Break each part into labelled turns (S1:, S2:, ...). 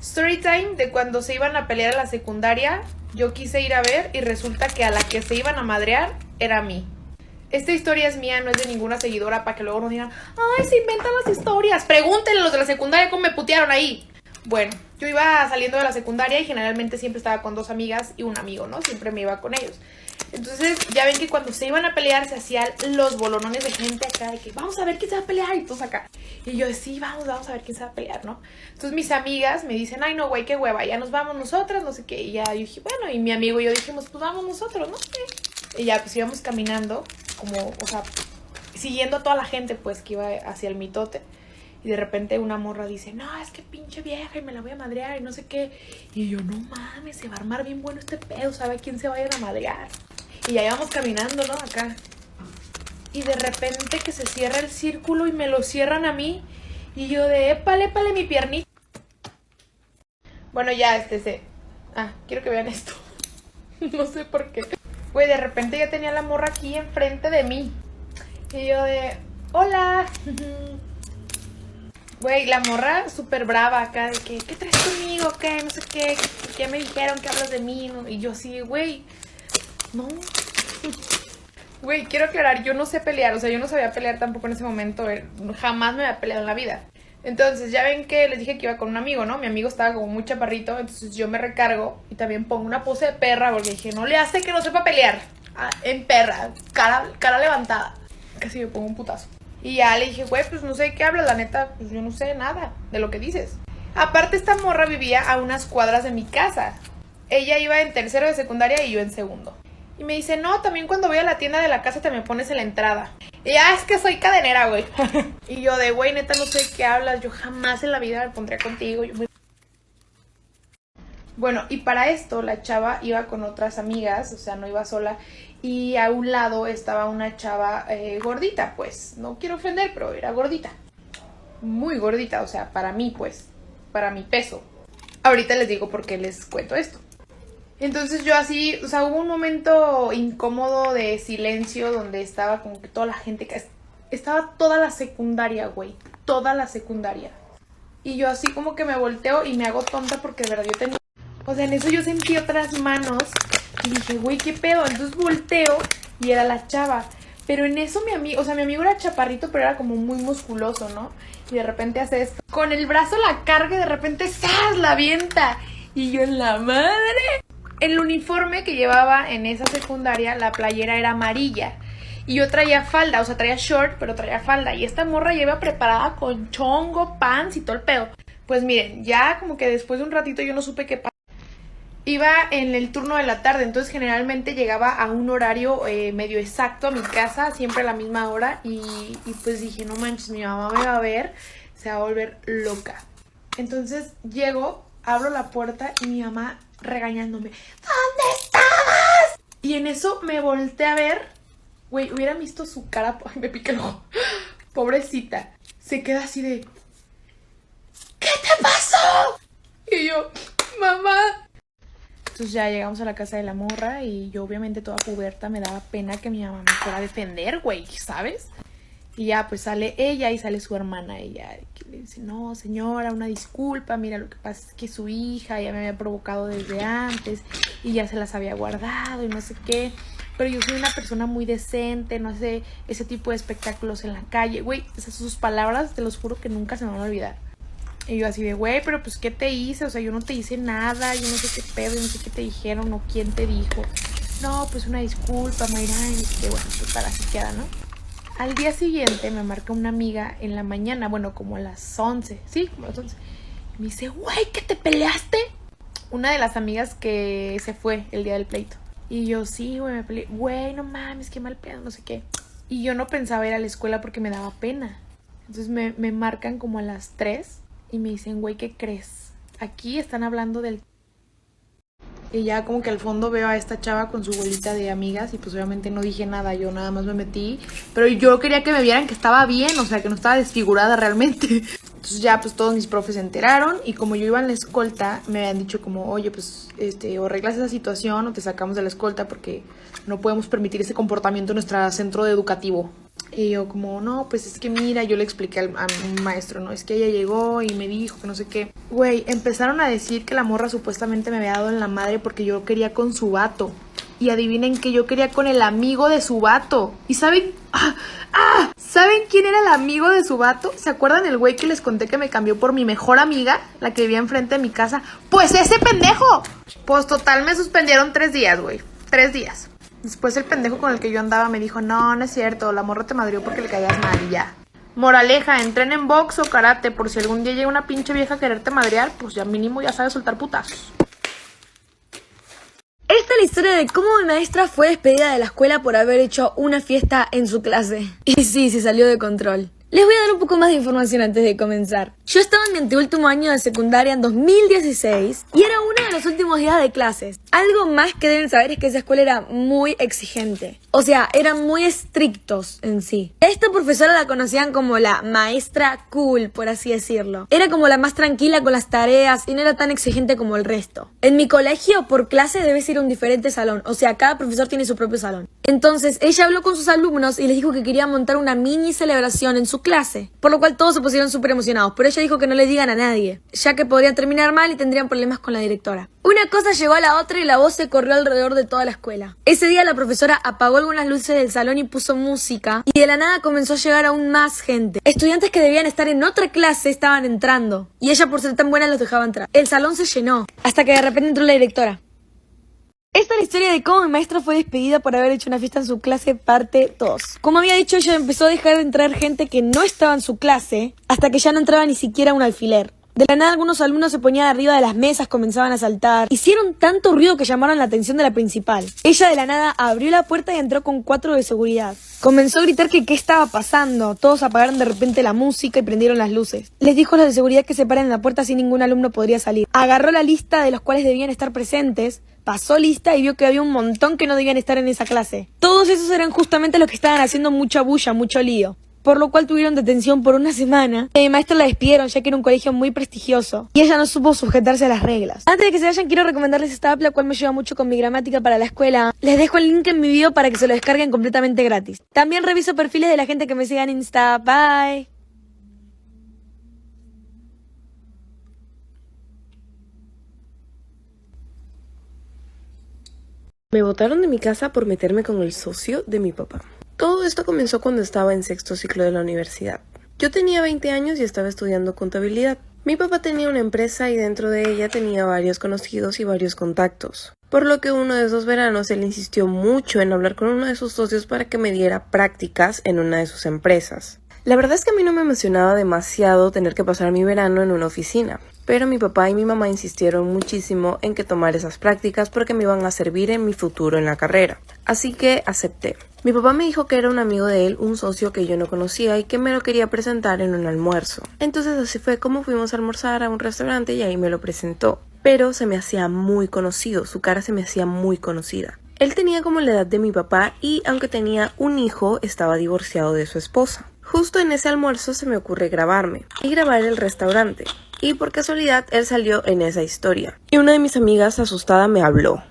S1: Story time de cuando se iban a pelear a la secundaria. Yo quise ir a ver y resulta que a la que se iban a madrear era a mí. Esta historia es mía, no es de ninguna seguidora, para que luego no digan, ay, se inventan las historias. Pregúntenle a los de la secundaria cómo me putearon ahí. Bueno, yo iba saliendo de la secundaria y generalmente siempre estaba con 2 amigas y un amigo, ¿no? Siempre me iba con ellos. Entonces ya ven que cuando se iban a pelear se hacían los bolonones de gente acá de que vamos a ver quién se va a pelear y todos acá. Y yo, sí, vamos a ver quién se va a pelear, ¿no? Entonces mis amigas me dicen, ay no, güey, qué hueva, ya nos vamos nosotras, no sé qué. Y ya yo dije, bueno, y mi amigo y yo dijimos, pues vamos nosotros, ¿no? Y ya pues íbamos caminando como, o sea, siguiendo a toda la gente pues que iba hacia el mitote. Y de repente una morra dice, no, es que pinche vieja y me la voy a madrear y no sé qué. Y yo, no mames, se va a armar bien bueno este pedo, ¿sabe a quién se va a ir a madrear? Y ya íbamos caminando, ¿no? Acá. Y de repente que se cierra el círculo y me lo cierran a mí. Y yo de, épale mi piernita. Bueno, ya, quiero que vean esto. No sé por qué. Güey, de repente ya tenía la morra aquí enfrente de mí. Y yo de, hola. Güey, la morra súper brava acá de que, ¿qué traes conmigo? ¿Qué? No sé qué. ¿Qué me dijeron que hablas de mí? ¿No? Y yo así, güey, no. Güey, quiero aclarar, yo no sé pelear. O sea, yo no sabía pelear tampoco en ese momento. Jamás me había peleado en la vida. Entonces, ya ven que les dije que iba con un amigo, ¿no? Mi amigo estaba como muy chaparrito. Entonces yo me recargo y también pongo una pose de perra. Porque dije, no le hace que no sepa pelear. En perra, cara levantada. Casi me pongo un putazo. Y ya le dije, güey, pues no sé de qué hablas, la neta, pues yo no sé nada de lo que dices. Aparte, esta morra vivía a unas cuadras de mi casa. Ella iba en tercero de secundaria y yo en segundo. Y me dice, no, también cuando voy a la tienda de la casa te me pones en la entrada. Y ya, es que soy cadenera, güey. Y yo de, güey, neta, no sé de qué hablas, yo jamás en la vida me pondría contigo. Bueno, y para esto la chava iba con otras amigas, o sea, no iba sola. Y a un lado estaba una chava gordita, pues. No quiero ofender, pero era gordita. Muy gordita, o sea, para mí, pues. Para mi peso. Ahorita les digo por qué les cuento esto. Entonces yo así, o sea, hubo un momento incómodo de silencio donde estaba como que toda la gente... Estaba toda la secundaria, güey. Toda la secundaria. Y yo así como que me volteo y me hago tonta porque de verdad yo tenía... O sea, en eso yo sentí otras manos y dije, güey, ¿qué pedo? Entonces volteo y era la chava. Pero en eso mi amigo, o sea, mi amigo era chaparrito, pero era como muy musculoso, ¿no? Y de repente hace esto. Con el brazo la carga y de repente ¡zas! La avienta. Y yo en la madre. El uniforme que llevaba en esa secundaria, la playera era amarilla. Y yo traía falda, o sea, traía short, pero traía falda. Y esta morra lleva preparada con chongo, pants y todo el pedo. Pues miren, ya como que después de un ratito yo no supe qué pasó. Iba en el turno de la tarde, entonces generalmente llegaba a un horario medio exacto a mi casa, siempre a la misma hora. Y pues dije, no manches, mi mamá me va a ver, se va a volver loca. Entonces llego, abro la puerta y mi mamá regañándome, ¿dónde estabas? Y en eso me volteé a ver, güey, hubiera visto su cara, ay, me piqué el ojo, pobrecita, se queda así de, ¿qué te pasó? Y yo, mamá. Entonces ya llegamos a la casa de la morra y yo obviamente toda puberta me daba pena que mi mamá me fuera a defender, güey, ¿sabes? Y ya pues sale ella y sale su hermana. Ella que le dice, no señora, una disculpa, mira lo que pasa es que su hija ya me había provocado desde antes y ya se las había guardado y no sé qué. Pero yo soy una persona muy decente, no hace ese tipo de espectáculos en la calle. Güey, esas son sus palabras, te los juro que nunca se me van a olvidar. Y yo así de, güey, pero pues ¿qué te hice? O sea, yo no te hice nada, yo no sé qué pedo, yo no sé qué te dijeron o quién te dijo. No, pues una disculpa, Mayra, y que bueno, pues para así queda, ¿no? Al día siguiente me marca una amiga en la mañana, bueno, como a las 11, sí, como a las 11. Y me dice, güey, ¿que te peleaste? Una de las amigas que se fue el día del pleito. Y yo, sí, güey, me peleé. Güey, no mames, qué mal pedo, no sé qué. Y yo no pensaba ir a la escuela porque me daba pena. Entonces me marcan como a las 3 y me dicen, güey, ¿qué crees? Aquí están hablando del... Y ya como que al fondo veo a esta chava con su bolita de amigas y pues obviamente no dije nada, yo nada más me metí. Pero yo quería que me vieran que estaba bien, o sea, que no estaba desfigurada realmente. Entonces ya pues todos mis profes se enteraron y como yo iba en la escolta, me habían dicho como, oye, pues o arreglas esa situación o te sacamos de la escolta porque no podemos permitir ese comportamiento en nuestro centro educativo. Y yo como, no, pues es que mira, yo le expliqué a mi maestro, ¿no? Es que ella llegó y me dijo que no sé qué. Güey, empezaron a decir que la morra supuestamente me había dado en la madre porque yo quería con su vato. Y adivinen que yo quería con el amigo de su vato. ¿Y saben? ¿Saben quién era el amigo de su vato? ¿Se acuerdan el güey que les conté que me cambió por mi mejor amiga? La que vivía enfrente de mi casa. ¡Pues ese pendejo! Pues total me suspendieron 3 días, güey. 3 días. Después el pendejo con el que yo andaba me dijo, no, no es cierto, la morra te madrió porque le caías mal y ya. Moraleja, entren en box o karate, por si algún día llega una pinche vieja a quererte madrear, pues ya mínimo ya sabes soltar putazos.
S2: Esta es la historia de cómo mi maestra fue despedida de la escuela por haber hecho una fiesta en su clase. Y sí, se salió de control. Les voy a dar un poco más de información antes de comenzar. Yo estaba en mi anteúltimo año de secundaria en 2016 y era uno de los últimos días de clases. Algo más que deben saber es que esa escuela era muy exigente. O sea, eran muy estrictos en sí. Esta profesora la conocían como la maestra cool, por así decirlo. Era como la más tranquila con las tareas y no era tan exigente como el resto. En mi colegio, por clase debes ir a un diferente salón. O sea, cada profesor tiene su propio salón. Entonces, ella habló con sus alumnos y les dijo que quería montar una mini celebración en su clase. Por lo cual todos se pusieron súper emocionados. Pero ella dijo que no le digan a nadie, ya que podrían terminar mal y tendrían problemas con la directora. Una cosa llegó a la otra y la voz se corrió alrededor de toda la escuela. Ese día la profesora apagó algunas luces del salón y puso música, y de la nada comenzó a llegar aún más gente. Estudiantes que debían estar en otra clase estaban entrando, y ella por ser tan buena los dejaba entrar. El salón se llenó, hasta que de repente entró la directora. Esta es la historia de cómo mi maestra fue despedida por haber hecho una fiesta en su clase, parte 2. Como había dicho, ella empezó a dejar de entrar gente que no estaba en su clase, hasta que ya no entraba ni siquiera un alfiler. De la nada algunos alumnos se ponían arriba de las mesas, comenzaban a saltar. Hicieron tanto ruido que llamaron la atención de la principal. Ella de la nada abrió la puerta y entró con 4 de seguridad. Comenzó a gritar que qué estaba pasando. Todos apagaron de repente la música y prendieron las luces. Les dijo a los de seguridad que se paren en la puerta si ningún alumno podría salir. Agarró la lista de los cuales debían estar presentes, pasó lista y vio que había un montón que no debían estar en esa clase. Todos esos eran justamente los que estaban haciendo mucha bulla, mucho lío. Por lo cual tuvieron detención por una semana. Mi maestra la despidieron ya que era un colegio muy prestigioso y ella no supo sujetarse a las reglas. Antes de que se vayan, quiero recomendarles esta app, la cual me ayuda mucho con mi gramática para la escuela. Les dejo el link en mi video para que se lo descarguen completamente gratis. También reviso perfiles de la gente que me siga en Insta. Bye.
S3: Me botaron de mi casa por meterme con el socio de mi papá. Todo esto comenzó cuando estaba en 6º ciclo de la universidad. Yo tenía 20 años y estaba estudiando contabilidad. Mi papá tenía una empresa y dentro de ella tenía varios conocidos y varios contactos. Por lo que uno de esos veranos él insistió mucho en hablar con uno de sus socios para que me diera prácticas en una de sus empresas. La verdad es que a mí no me emocionaba demasiado tener que pasar mi verano en una oficina, pero mi papá y mi mamá insistieron muchísimo en que tomara esas prácticas porque me iban a servir en mi futuro en la carrera. Así que acepté. Mi papá me dijo que era un amigo de él, un socio que yo no conocía y que me lo quería presentar en un almuerzo. Entonces así fue como fuimos a almorzar a un restaurante y ahí me lo presentó. Pero se me hacía muy conocido, su cara se me hacía muy conocida. Él tenía como la edad de mi papá y aunque tenía un hijo, estaba divorciado de su esposa. Justo en ese almuerzo se me ocurre grabarme y grabar el restaurante. Y por casualidad él salió en esa historia. Y una de mis amigas asustada me habló.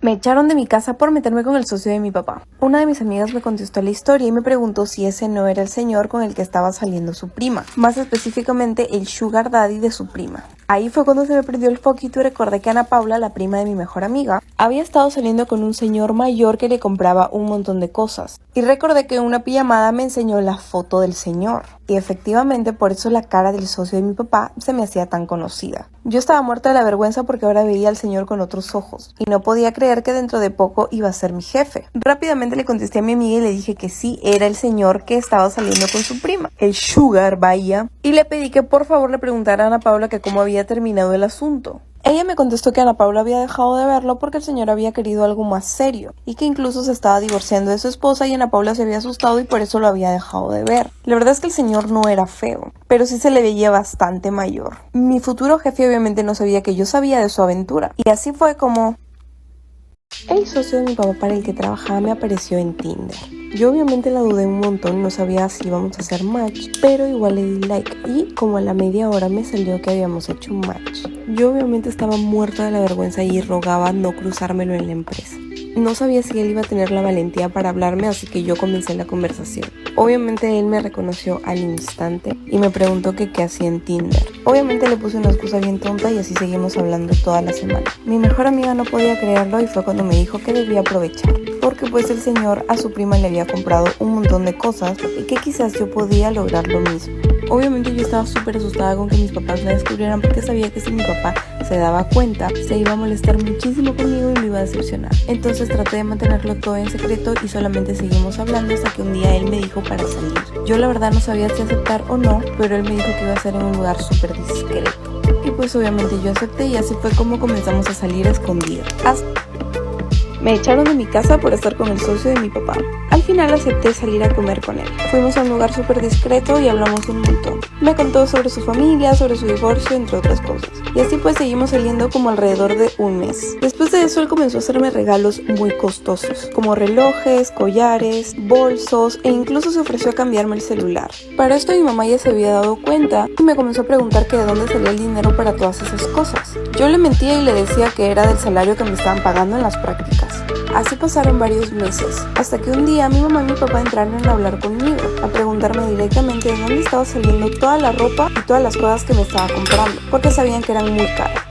S3: Me echaron de mi casa por meterme con el socio de mi papá. Una de mis amigas me contestó la historia y me preguntó si ese no era el señor con el que estaba saliendo su prima. Más específicamente el sugar daddy de su prima. Ahí fue cuando se me prendió el foquito y recordé que Ana Paula, la prima de mi mejor amiga, había estado saliendo con un señor mayor que le compraba un montón de cosas. Y recordé que en una pijamada me enseñó la foto del señor. Y efectivamente por eso la cara del socio de mi papá se me hacía tan conocida. Yo estaba muerta de la vergüenza porque ahora veía al señor con otros ojos. Y no podía creer que dentro de poco iba a ser mi jefe. Rápidamente le contesté a mi amiga y le dije que sí, era el señor que estaba saliendo con su prima. El sugar, vaya. Y le pedí que por favor le preguntara a Ana Paula que cómo había terminado el asunto. Ella me contestó que Ana Paula había dejado de verlo porque el señor había querido algo más serio y que incluso se estaba divorciando de su esposa y Ana Paula se había asustado y por eso lo había dejado de ver. La verdad es que el señor no era feo, pero sí se le veía bastante mayor. Mi futuro jefe obviamente no sabía que yo sabía de su aventura y así fue como el socio de mi papá para el que trabajaba me apareció en Tinder. Yo obviamente la dudé un montón, no sabía si íbamos a hacer match, pero igual le di like y como a la media hora me salió que habíamos hecho un match. Yo obviamente estaba muerta de la vergüenza y rogaba no cruzármelo en la empresa. No sabía si él iba a tener la valentía para hablarme, así que yo comencé la conversación. Obviamente él me reconoció al instante y me preguntó que qué hacía en Tinder. Obviamente le puse una excusa bien tonta y así seguimos hablando toda la semana. Mi mejor amiga no podía creerlo y fue cuando me dijo que debía aprovechar, porque pues el señor a su prima le había comprado un montón de cosas y que quizás yo podía lograr lo mismo. Obviamente yo estaba súper asustada con que mis papás me descubrieran, porque sabía que si mi papá se daba cuenta se iba a molestar muchísimo conmigo y me iba a decepcionar. Entonces traté de mantenerlo todo en secreto y solamente seguimos hablando hasta que un día él me dijo para salir. Yo la verdad no sabía si aceptar o no, pero él me dijo que iba a ser en un lugar súper discreto. Y pues obviamente yo acepté y así fue como comenzamos a salir a escondidas. Me echaron de mi casa por estar con el socio de mi papá. Al final acepté salir a comer con él. Fuimos a un lugar súper discreto y hablamos un montón. Me contó sobre su familia, sobre su divorcio, entre otras cosas. Y así pues seguimos saliendo como alrededor de un mes. Después de eso él comenzó a hacerme regalos muy costosos, como relojes, collares, bolsos e incluso se ofreció a cambiarme el celular. Para esto mi mamá ya se había dado cuenta y me comenzó a preguntar que de dónde salía el dinero para todas esas cosas. Yo le mentía y le decía que era del salario que me estaban pagando en las prácticas. Así pasaron varios meses, hasta que un día mi mamá y mi papá entraron a hablar conmigo, a preguntarme directamente de dónde estaba saliendo toda la ropa y todas las cosas que me estaba comprando, porque sabían que eran muy caras.